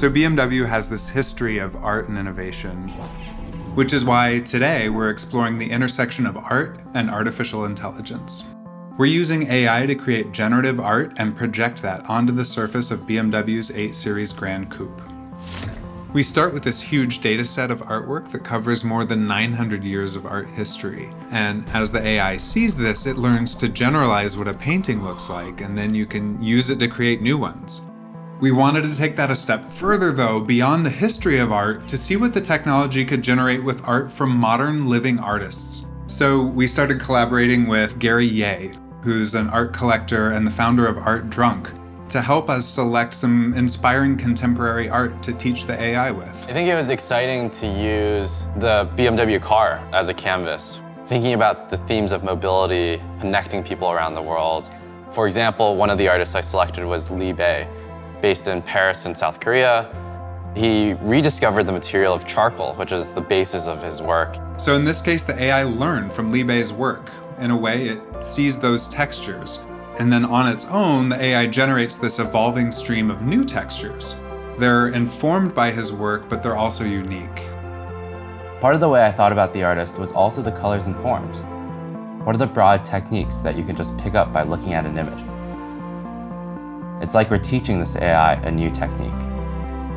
So BMW has this history of art and innovation, which is why today we're exploring the intersection of art and artificial intelligence. We're using AI to create generative art and project that onto the surface of BMW's 8 Series Gran Coupe. We start with this huge data set of artwork that covers more than 900 years of art history. And as the AI sees this, it learns to generalize what a painting looks like, and then you can use it to create new ones. We wanted to take that a step further, though, beyond the history of art, to see what the technology could generate with art from modern living artists. So we started collaborating with Gary Yeh, who's an art collector and the founder of artDrunk, to help us select some inspiring contemporary art to teach the AI with. I think it was exciting to use the BMW car as a canvas, thinking about the themes of mobility, connecting people around the world. For example, one of the artists I selected was Gary Yeh, based in Paris in South Korea. He rediscovered the material of charcoal, which is the basis of his work. So in this case, the AI learned from Gary Yeh's work. In a way, it sees those textures. And then on its own, the AI generates this evolving stream of new textures. They're informed by his work, but they're also unique. Part of the way I thought about the artist was also the colors and forms. What are the broad techniques that you can just pick up by looking at an image? It's like we're teaching this AI a new technique.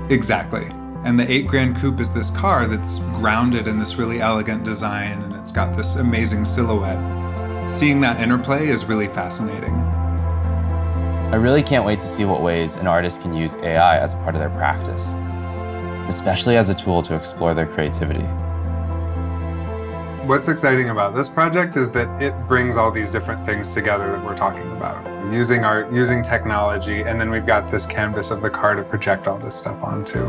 Exactly. And the 8 Gran Coupe is this car that's grounded in this really elegant design, and it's got this amazing silhouette. Seeing that interplay is really fascinating. I really can't wait to see what ways an artist can use AI as a part of their practice, especially as a tool to explore their creativity. What's exciting about this project is that it brings all these different things together that we're talking about. Using art, using technology, and then we've got this canvas of the car to project all this stuff onto.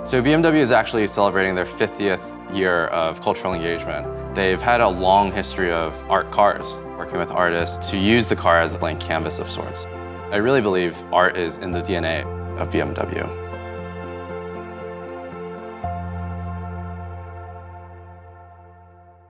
So BMW is actually celebrating their 50th year of cultural engagement. They've had a long history of art cars, working with artists to use the car as a blank canvas of sorts. I really believe art is in the DNA of BMW.